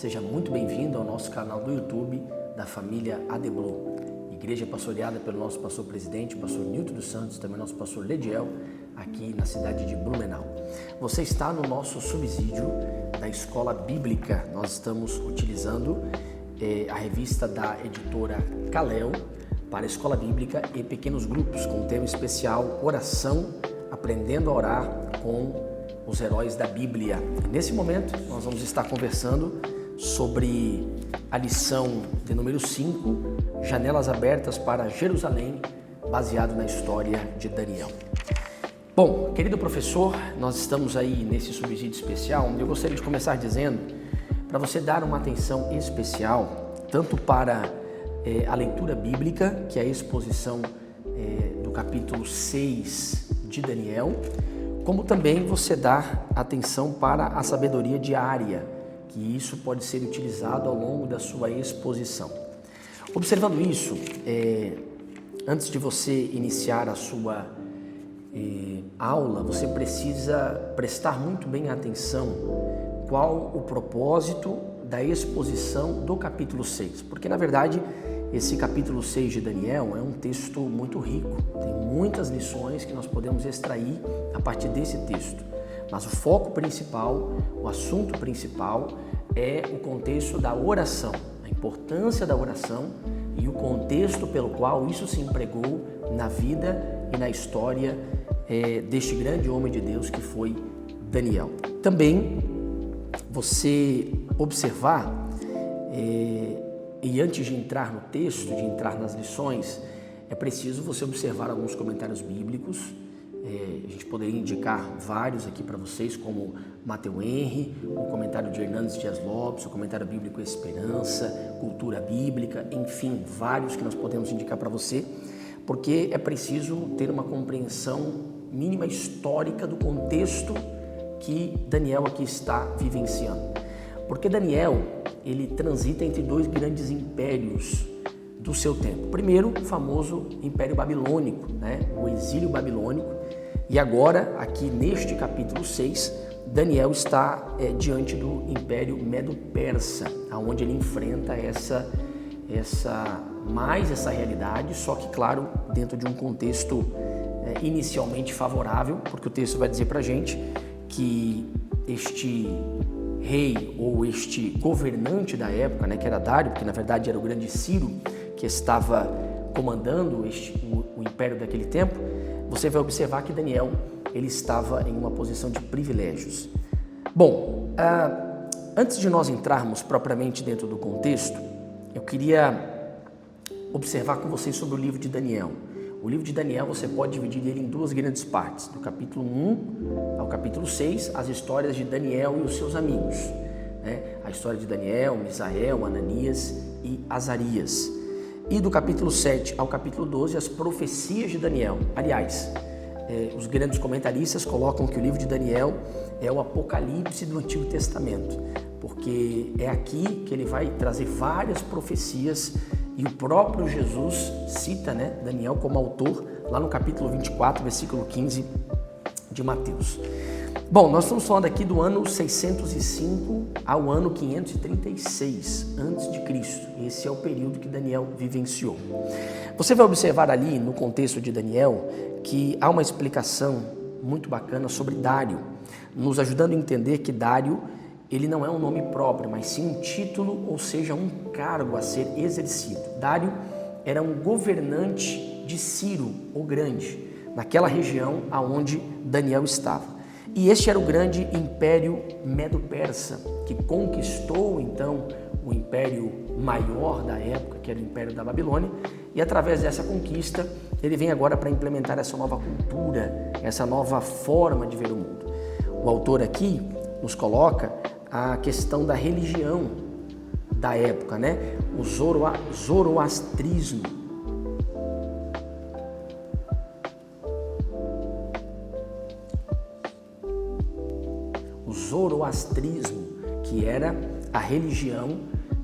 Seja muito bem-vindo ao nosso canal do YouTube da família ADBLU, igreja pastoreada pelo nosso pastor presidente, o pastor Nilton dos Santos, também nosso pastor Lediel, aqui na cidade de Blumenau. Você está no nosso subsídio da Escola Bíblica. Nós estamos utilizando a revista da editora Kalel para a Escola Bíblica e pequenos grupos, com um tema especial, oração, aprendendo a orar com os heróis da Bíblia. Nesse momento, nós vamos estar conversando sobre a lição de número 5, Janelas Abertas para Jerusalém, baseado na história de Daniel. Bom, querido professor, nós estamos aí nesse subsídio especial, onde eu gostaria de começar dizendo para você dar uma atenção especial, tanto para a leitura bíblica, que é a exposição do capítulo 6 de Daniel, como também você dar atenção para a sabedoria diária, que isso pode ser utilizado ao longo da sua exposição. Observando isso, antes de você iniciar a sua aula, você precisa prestar muito bem atenção qual o propósito da exposição do capítulo 6, porque na verdade esse capítulo 6 de Daniel é um texto muito rico, tem muitas lições que nós podemos extrair a partir desse texto. Mas o foco principal, o assunto principal é o contexto da oração, a importância da oração e o contexto pelo qual isso se empregou na vida e na história deste grande homem de Deus que foi Daniel. Também você observar, e antes de entrar no texto, de entrar nas lições, é preciso você observar alguns comentários bíblicos. A gente poderia indicar vários aqui para vocês, como Mateu Henry, o comentário de Hernandes Dias Lopes, o comentário bíblico Esperança, Cultura Bíblica, enfim, vários que nós podemos indicar para você, porque é preciso ter uma compreensão mínima histórica do contexto que Daniel aqui está vivenciando. Porque Daniel, ele transita entre dois grandes impérios do seu tempo. Primeiro, o famoso Império Babilônico, o exílio babilônico. E agora, aqui neste capítulo 6, Daniel está diante do Império Medo-Persa, onde ele enfrenta essa realidade, só que, claro, dentro de um contexto inicialmente favorável, porque o texto vai dizer para a gente que este rei ou este governante da época, que era Dário, porque na verdade era o grande Ciro, que estava comandando o império daquele tempo, você vai observar que Daniel ele estava em uma posição de privilégios. Bom, antes de nós entrarmos propriamente dentro do contexto, eu queria observar com vocês sobre o livro de Daniel. O livro de Daniel você pode dividir ele em duas grandes partes, do capítulo 1 ao capítulo 6, as histórias de Daniel e os seus amigos. A história de Daniel, Misael, Ananias e Azarias. E do capítulo 7 ao capítulo 12, as profecias de Daniel. Aliás, os grandes comentaristas colocam que o livro de Daniel é o Apocalipse do Antigo Testamento, porque é aqui que ele vai trazer várias profecias e o próprio Jesus cita Daniel como autor lá no capítulo 24, versículo 15 de Mateus. Bom, nós estamos falando aqui do ano 605 ao ano 536 a.C. Esse é o período que Daniel vivenciou. Você vai observar ali no contexto de Daniel que há uma explicação muito bacana sobre Dário, nos ajudando a entender que Dário ele não é um nome próprio, mas sim um título, ou seja, um cargo a ser exercido. Dário era um governante de Ciro, o Grande, naquela região aonde Daniel estava. E este era o grande império Medo-Persa, que conquistou então o império maior da época, que era o império da Babilônia, e através dessa conquista ele vem agora para implementar essa nova cultura, essa nova forma de ver o mundo. O autor aqui nos coloca a questão da religião da época, o zoroastrismo. Zoroastrismo, que era a religião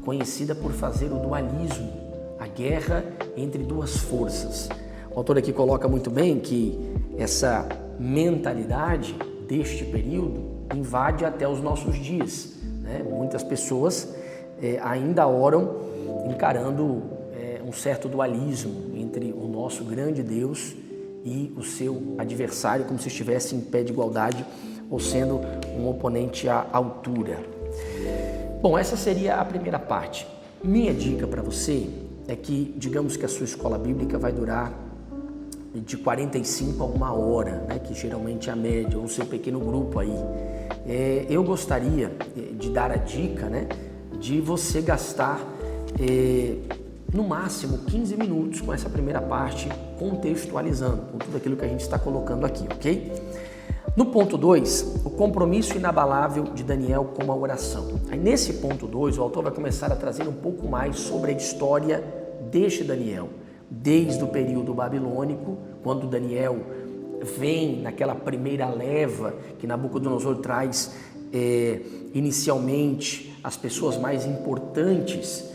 conhecida por fazer o dualismo, a guerra entre duas forças. O autor aqui coloca muito bem que essa mentalidade deste período invade até os nossos dias. Muitas pessoas ainda oram encarando um certo dualismo entre o nosso grande Deus e o seu adversário, como se estivesse em pé de igualdade ou sendo um oponente à altura. Bom, essa seria a primeira parte. Minha dica para você é que, digamos que a sua escola bíblica vai durar de 45 a 1 hora, né, que geralmente é a média, ou o seu pequeno grupo aí. Eu gostaria de dar a dica, né, de você gastar no máximo 15 minutos com essa primeira parte, contextualizando com tudo aquilo que a gente está colocando aqui, ok? No ponto 2, o compromisso inabalável de Daniel com a oração. Aí nesse ponto 2, o autor vai começar a trazer um pouco mais sobre a história deste Daniel, desde o período babilônico, quando Daniel vem naquela primeira leva que Nabucodonosor traz inicialmente as pessoas mais importantes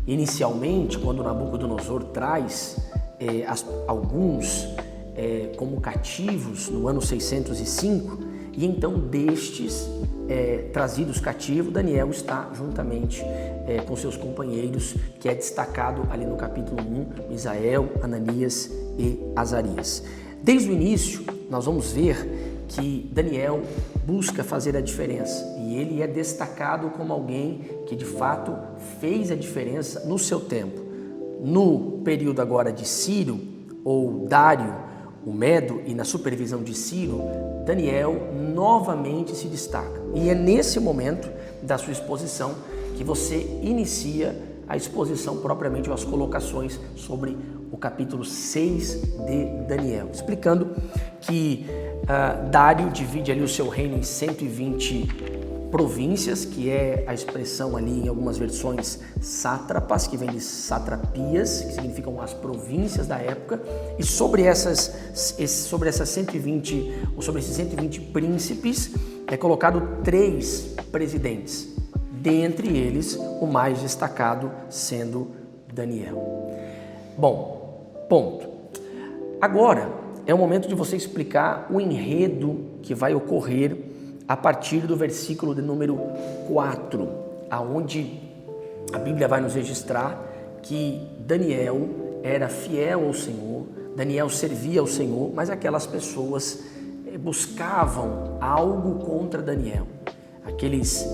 Inicialmente, quando Nabucodonosor traz alguns como cativos no ano 605, e então destes trazidos cativos, Daniel está juntamente com seus companheiros, que é destacado ali no capítulo 1, Misael, Ananias e Azarias. Desde o início, nós vamos ver que Daniel busca fazer a diferença e ele é destacado como alguém que de fato fez a diferença no seu tempo. No período agora de Ciro ou Dário, o Medo, e na supervisão de Ciro, Daniel novamente se destaca. E é nesse momento da sua exposição que você inicia a exposição propriamente, ou as colocações sobre o capítulo 6 de Daniel, explicando que Dário divide ali o seu reino em 120 províncias, que é a expressão ali em algumas versões sátrapas, que vem de satrapias, que significam as províncias da época, e sobre esses 120 príncipes é colocado 3 presidentes, dentre eles o mais destacado sendo Daniel. Bom, ponto. Agora é o momento de você explicar o enredo que vai ocorrer a partir do versículo de número 4, aonde a Bíblia vai nos registrar que Daniel era fiel ao Senhor, Daniel servia ao Senhor, mas aquelas pessoas buscavam algo contra Daniel. Aqueles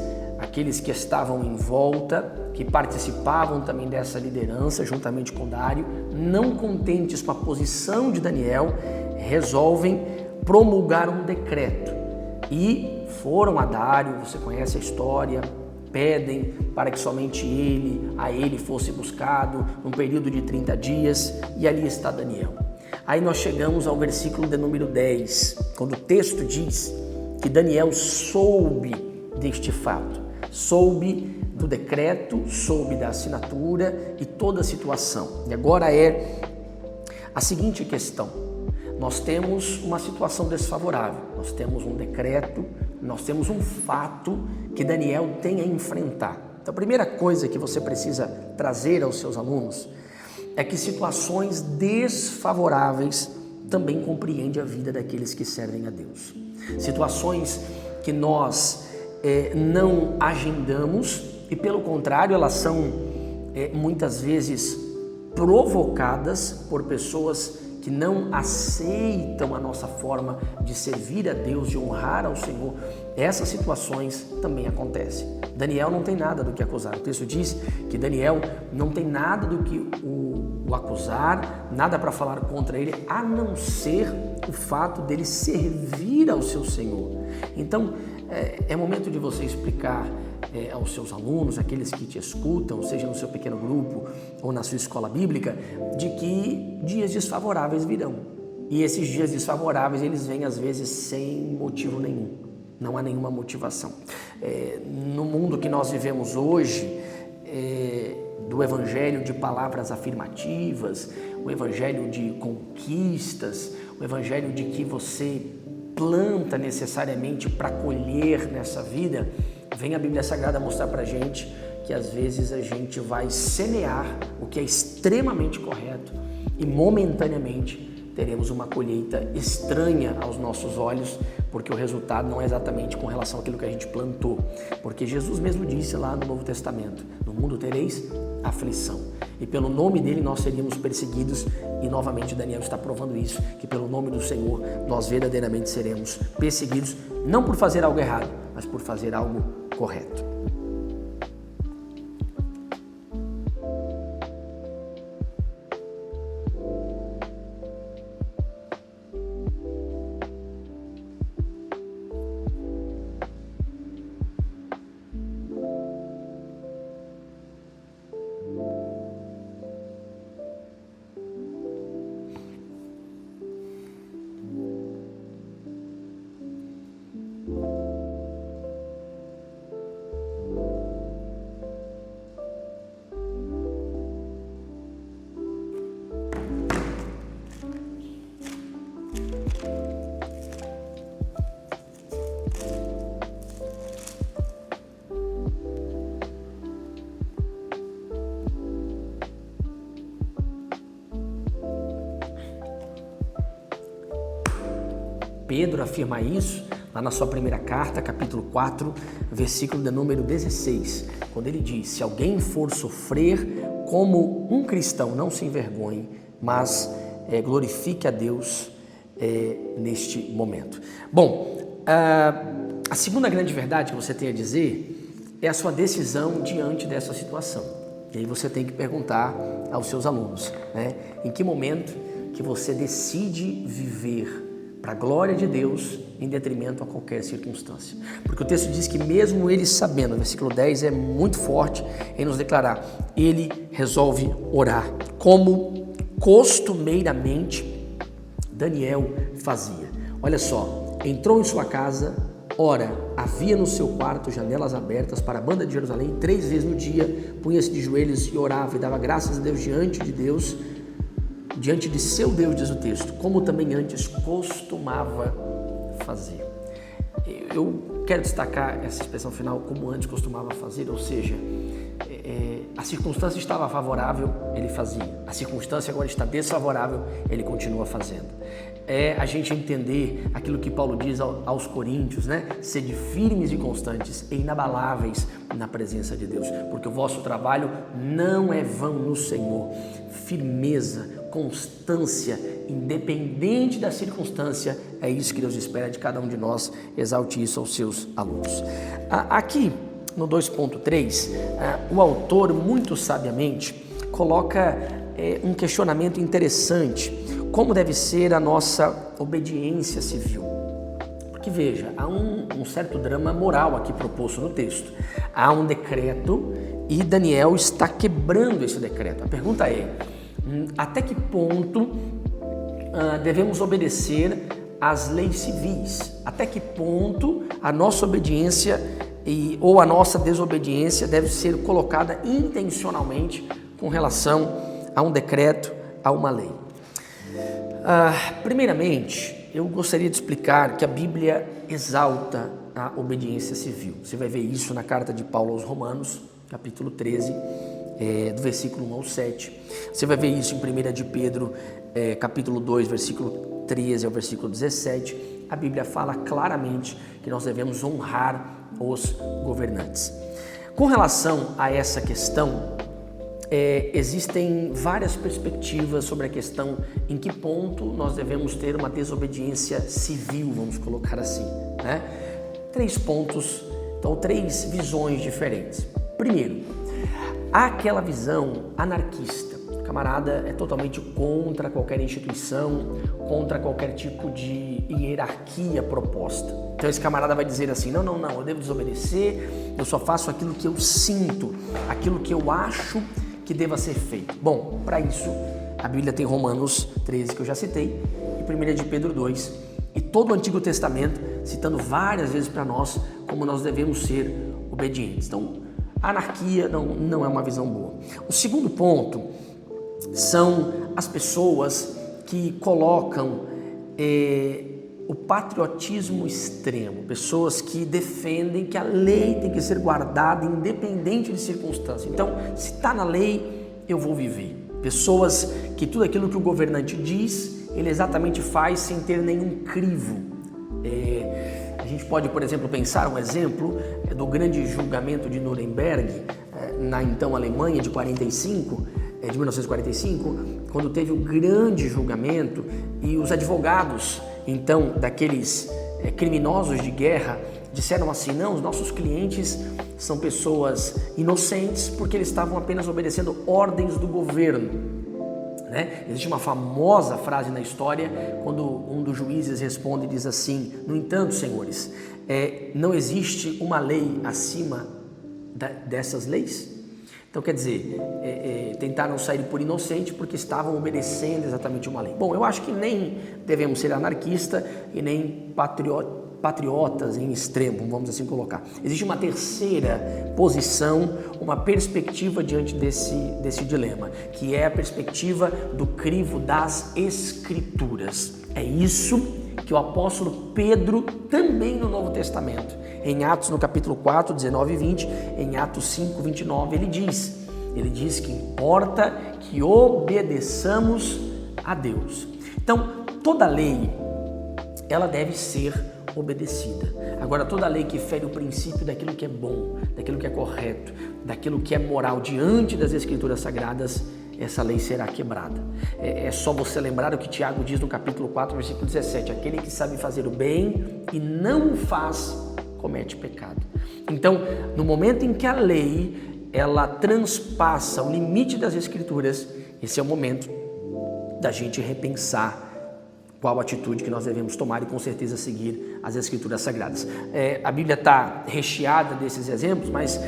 que estavam em volta, que participavam também dessa liderança, juntamente com Dário, não contentes com a posição de Daniel, resolvem promulgar um decreto e foram a Dário, você conhece a história, pedem para que somente a ele fosse buscado num período de 30 dias, e ali está Daniel. Aí nós chegamos ao versículo de número 10, quando o texto diz que Daniel soube deste fato, soube do decreto, soube da assinatura e toda a situação. E agora é a seguinte questão: nós temos uma situação desfavorável, nós temos um decreto, nós temos um fato que Daniel tem a enfrentar. Então, a primeira coisa que você precisa trazer aos seus alunos é que situações desfavoráveis também compreendem a vida daqueles que servem a Deus. Situações que nós não agendamos e, pelo contrário, elas são muitas vezes provocadas por pessoas que não aceitam a nossa forma de servir a Deus, de honrar ao Senhor. Essas situações também acontecem. Daniel não tem nada do que acusar. O texto diz que Daniel não tem nada do que o acusar, nada para falar contra ele, a não ser o fato dele servir ao seu Senhor. Então, é momento de você explicar aos seus alunos, aqueles que te escutam, seja no seu pequeno grupo ou na sua escola bíblica, de que dias desfavoráveis virão. E esses dias desfavoráveis, eles vêm às vezes sem motivo nenhum. não há nenhuma motivação. No mundo que nós vivemos hoje, do evangelho de palavras afirmativas, o evangelho de conquistas, o evangelho de que você planta necessariamente para colher nessa vida, vem a Bíblia Sagrada mostrar para a gente que às vezes a gente vai semear o que é extremamente correto e momentaneamente teremos uma colheita estranha aos nossos olhos, porque o resultado não é exatamente com relação àquilo que a gente plantou. Porque Jesus mesmo disse lá no Novo Testamento, no mundo tereis aflição. E pelo nome dele nós seríamos perseguidos, e novamente Daniel está provando isso, que pelo nome do Senhor nós verdadeiramente seremos perseguidos, não por fazer algo errado, mas por fazer algo correto. Pedro afirma isso lá na sua primeira carta, capítulo 4, versículo de número 16, quando ele diz: se alguém for sofrer como um cristão, não se envergonhe, mas glorifique a Deus neste momento. Bom, a segunda grande verdade que você tem a dizer é a sua decisão diante dessa situação. E aí você tem que perguntar aos seus alunos, né? Em que momento que você decide viver para a glória de Deus em detrimento a qualquer circunstância. Porque o texto diz que mesmo ele sabendo, o versículo 10 é muito forte em nos declarar, ele resolve orar, como costumeiramente Daniel fazia. Olha só, entrou em sua casa, ora, havia no seu quarto janelas abertas para a banda de Jerusalém, 3 vezes no dia, punha-se de joelhos e orava e dava graças a Deus diante de Deus, diante de seu Deus, diz o texto, como também antes costumava fazer. Eu quero destacar essa expressão final, como antes costumava fazer, ou seja, a circunstância estava favorável, ele fazia. A circunstância agora está desfavorável, ele continua fazendo. É a gente entender aquilo que Paulo diz aos Coríntios, né? Sede firmes e constantes e inabaláveis na presença de Deus, porque o vosso trabalho não é vão no Senhor. Firmeza, constância, independente da circunstância, é isso que Deus espera de cada um de nós. Exalte isso aos seus alunos. Aqui no 2.3, o autor muito sabiamente coloca um questionamento interessante: como deve ser a nossa obediência civil? Porque veja, há um certo drama moral aqui proposto no texto. Há um decreto e Daniel está quebrando esse decreto. A pergunta é: até que ponto devemos obedecer às leis civis? Até que ponto a nossa obediência ou a nossa desobediência deve ser colocada intencionalmente com relação a um decreto, a uma lei? Primeiramente, eu gostaria de explicar que a Bíblia exalta a obediência civil. Você vai ver isso na carta de Paulo aos Romanos, capítulo 13, do versículo 1 ao 7. Você vai ver isso em 1 de Pedro, capítulo 2, versículo 13 ao versículo 17. A Bíblia fala claramente que nós devemos honrar os governantes. Com relação a essa questão, existem várias perspectivas sobre a questão em que ponto nós devemos ter uma desobediência civil, vamos colocar assim, né? 3 pontos, então 3 visões diferentes. Primeiro, há aquela visão anarquista. O camarada é totalmente contra qualquer instituição, contra qualquer tipo de hierarquia proposta. Então esse camarada vai dizer assim: não, eu devo desobedecer, eu só faço aquilo que eu sinto, aquilo que eu acho que deva ser feito. Bom, para isso a Bíblia tem Romanos 13, que eu já citei, e 1 de Pedro 2, e todo o Antigo Testamento, citando várias vezes para nós como nós devemos ser obedientes. Então, a anarquia não é uma visão boa. O segundo ponto são as pessoas que colocam o patriotismo extremo, pessoas que defendem que a lei tem que ser guardada independente de circunstância. Então, se está na lei, eu vou viver. Pessoas que tudo aquilo que o governante diz, ele exatamente faz sem ter nenhum crivo. A gente pode, por exemplo, pensar um exemplo do grande julgamento de Nuremberg, na então Alemanha de 1945, quando teve o grande julgamento e os advogados, então, daqueles criminosos de guerra, disseram assim: não, os nossos clientes são pessoas inocentes porque eles estavam apenas obedecendo ordens do governo. Existe uma famosa frase na história quando um dos juízes responde e diz assim: no entanto, senhores, não existe uma lei acima dessas leis? Então, quer dizer, tentaram sair por inocente porque estavam obedecendo exatamente uma lei. Bom, eu acho que nem devemos ser anarquistas e nem patriotas em extremo, vamos assim colocar. Existe uma terceira posição, uma perspectiva diante desse dilema, que é a perspectiva do crivo das Escrituras. É isso que o apóstolo Pedro, também no Novo Testamento, em Atos no capítulo 4, 19 e 20, em Atos 5, 29, ele diz que importa que obedeçamos a Deus. Então, toda lei, ela deve ser obedecida. Agora, toda lei que fere o princípio daquilo que é bom, daquilo que é correto, daquilo que é moral diante das Escrituras Sagradas, essa lei será quebrada. É só você lembrar o que Tiago diz no capítulo 4, versículo 17: aquele que sabe fazer o bem e não o faz, comete pecado. Então, no momento em que a lei, ela transpassa o limite das Escrituras, esse é o momento da gente repensar qual atitude que nós devemos tomar e com certeza seguir as Escrituras Sagradas. A Bíblia está recheada desses exemplos, mas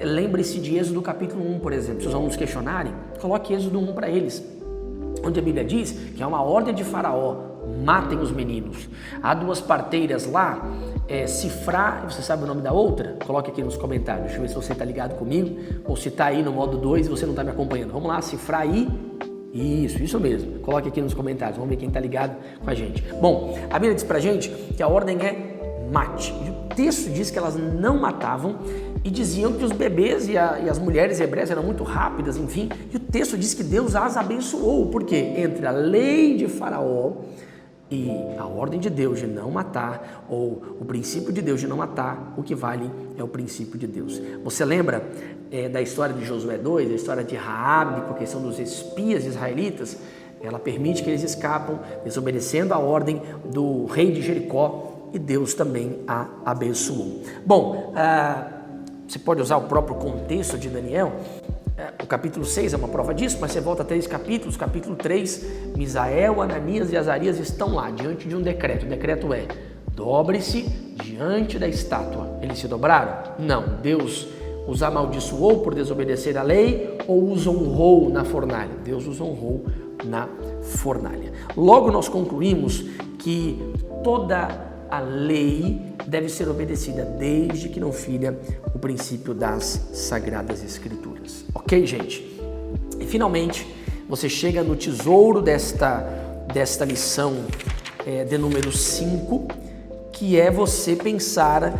lembre-se de Êxodo capítulo 1, por exemplo. Se os alunos questionarem, coloque Êxodo 1 para eles, onde a Bíblia diz que é uma ordem de Faraó: matem os meninos. Há duas parteiras lá, Cifrá, você sabe o nome da outra? Coloque aqui nos comentários, deixa eu ver se você está ligado comigo, ou se está aí no modo 2 e você não está me acompanhando. Vamos lá, Cifrá e... Isso mesmo. Coloque aqui nos comentários, vamos ver quem está ligado com a gente. Bom, a Bíblia diz pra gente que a ordem é mate. E o texto diz que elas não matavam e diziam que os bebês e as mulheres hebreias eram muito rápidas, enfim. E o texto diz que Deus as abençoou, porque entre a lei de Faraó e a ordem de Deus de não matar, ou o princípio de Deus de não matar, o que vale é o princípio de Deus. Você lembra da história de Josué 2, a história de Raabe, porque são dos espias israelitas? Ela permite que eles escapam, desobedecendo a ordem do rei de Jericó, e Deus também a abençoou. Bom, você pode usar o próprio contexto de Daniel. O capítulo 6 é uma prova disso, mas você volta a 3 capítulos. Capítulo 3, Misael, Ananias e Azarias estão lá, diante de um decreto. O decreto é: dobre-se diante da estátua. Eles se dobraram? Não. Deus os amaldiçoou por desobedecer a lei ou os honrou na fornalha? Deus os honrou na fornalha. Logo nós concluímos que toda a lei deve ser obedecida, desde que não filha o princípio das Sagradas Escrituras. Ok, gente? E finalmente, você chega no tesouro desta lição de número 5, que é você pensar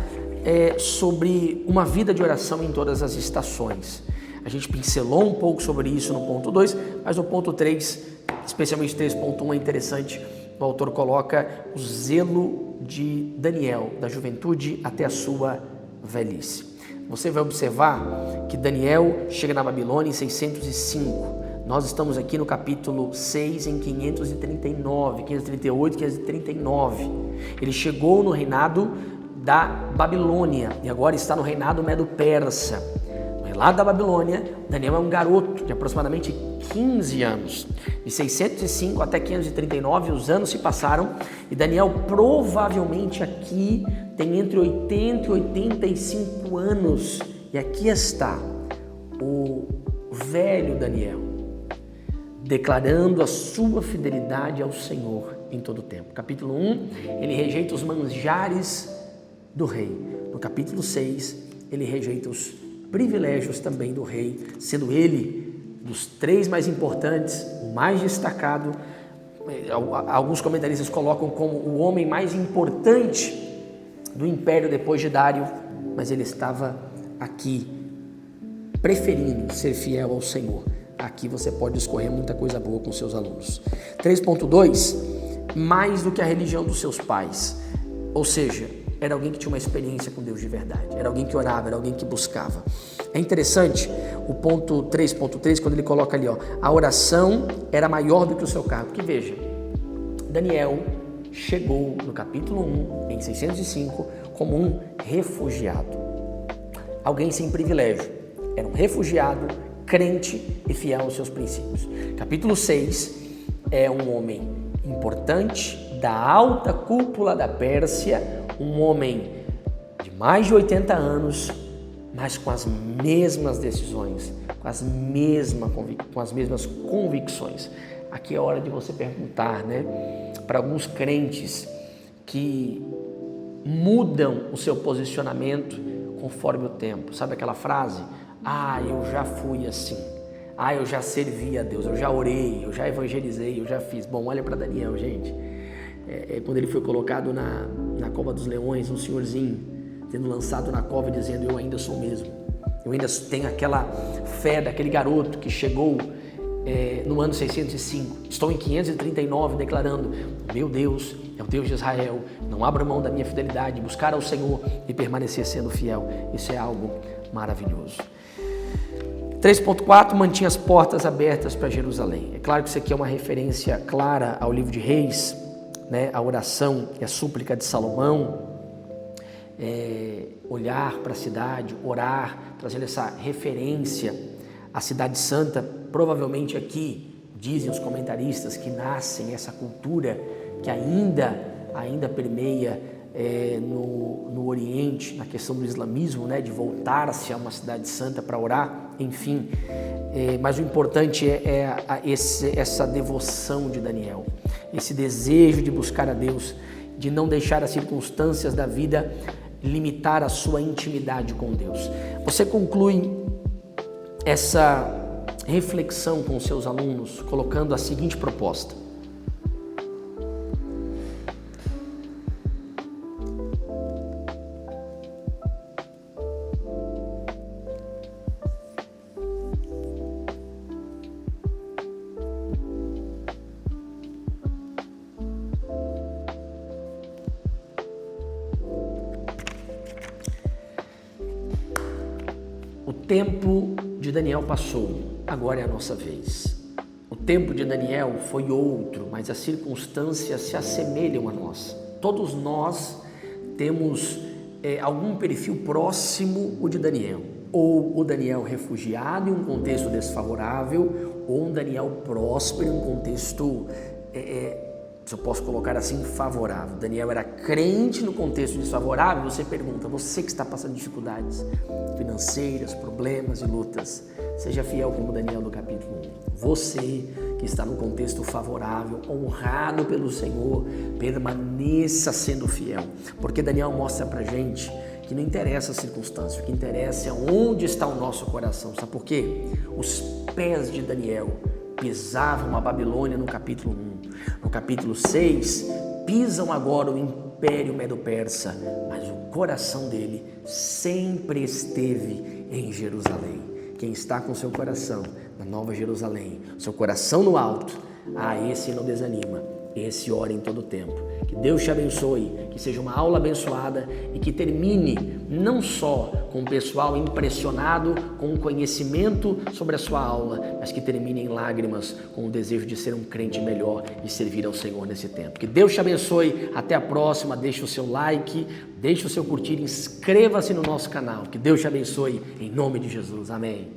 sobre uma vida de oração em todas as estações. A gente pincelou um pouco sobre isso no ponto 2, mas no ponto 3, especialmente 3.1, é interessante. O autor coloca o zelo de Daniel, da juventude até a sua velhice. Você vai observar que Daniel chega na Babilônia em 605. Nós estamos aqui no capítulo 6 em 539, 538, 539. Ele chegou no reinado da Babilônia e agora está no reinado medo-persa. No reinado da Babilônia, Daniel é um garoto de aproximadamente 15 anos. De 605 até 539, os anos se passaram e Daniel provavelmente aqui tem entre 80 e 85 anos. E aqui está o velho Daniel declarando a sua fidelidade ao Senhor em todo o tempo. Capítulo 1, ele rejeita os manjares do rei. No capítulo 6, ele rejeita os privilégios também do rei, sendo ele, dos 3 mais importantes, o mais destacado. Alguns comentaristas colocam como o homem mais importante do império depois de Dário, mas ele estava aqui, preferindo ser fiel ao Senhor. Aqui você pode escorrer muita coisa boa com seus alunos. 3.2, mais do que a religião dos seus pais, ou seja, era alguém que tinha uma experiência com Deus de verdade, era alguém que orava, era alguém que buscava. É interessante o ponto 3.3, quando ele coloca ali, a oração era maior do que o seu cargo. Porque veja, Daniel chegou no capítulo 1, em 605, como um refugiado. Alguém sem privilégio. Era um refugiado, crente e fiel aos seus princípios. Capítulo 6 é um homem importante, da alta cúpula da Pérsia, um homem de mais de 80 anos, mas com as mesmas decisões, com as mesmas convicções. Aqui é hora de você perguntar, para alguns crentes que mudam o seu posicionamento conforme o tempo. Sabe aquela frase? Eu já fui assim. Eu já servi a Deus, eu já orei, eu já evangelizei, eu já fiz. Bom, olha para Daniel, gente. Quando ele foi colocado na cova dos leões, um senhorzinho tendo lançado na cova dizendo: eu ainda sou o mesmo. Eu ainda tenho aquela fé daquele garoto que chegou no ano 605. Estou em 539 declarando: meu Deus é o Deus de Israel. Não abra mão da minha fidelidade, buscar ao Senhor e permanecer sendo fiel. Isso é algo maravilhoso. 3.4, mantinha as portas abertas para Jerusalém. É claro que isso aqui é uma referência clara ao livro de Reis, a oração e a súplica de Salomão, olhar para a cidade, orar, trazendo essa referência à cidade santa. Provavelmente aqui, dizem os comentaristas, que nascem essa cultura que ainda permeia no Oriente, na questão do islamismo, de voltar-se a uma cidade santa para orar, enfim. Mas o importante é essa devoção de Daniel, esse desejo de buscar a Deus, de não deixar as circunstâncias da vida limitar a sua intimidade com Deus. Você conclui essa reflexão com seus alunos colocando a seguinte proposta: o tempo de Daniel passou, agora é a nossa vez. O tempo de Daniel foi outro, mas as circunstâncias se assemelham a nós. Todos nós temos algum perfil próximo o de Daniel. Ou o Daniel refugiado em um contexto desfavorável, ou um Daniel próspero em um contexto, se eu posso colocar assim, favorável. Daniel era crente no contexto desfavorável. Você pergunta, você que está passando dificuldades financeiras, problemas e lutas, seja fiel como Daniel no capítulo 1. Você que está no contexto favorável, honrado pelo Senhor, permaneça sendo fiel, porque Daniel mostra pra gente que não interessa a circunstância, o que interessa é onde está o nosso coração. Sabe por quê? Os pés de Daniel pisavam a Babilônia no capítulo 1. No capítulo 6, pisam agora o Império Medo-Persa, mas o coração dele sempre esteve em Jerusalém. Quem está com seu coração na Nova Jerusalém, seu coração no alto, esse não desanima, esse ora em todo o tempo. Que Deus te abençoe, que seja uma aula abençoada e que termine não só com o pessoal impressionado com o conhecimento sobre a sua aula, mas que termine em lágrimas com o desejo de ser um crente melhor e servir ao Senhor nesse tempo. Que Deus te abençoe, até a próxima, deixe o seu like, deixe o seu curtir, inscreva-se no nosso canal. Que Deus te abençoe, em nome de Jesus, amém.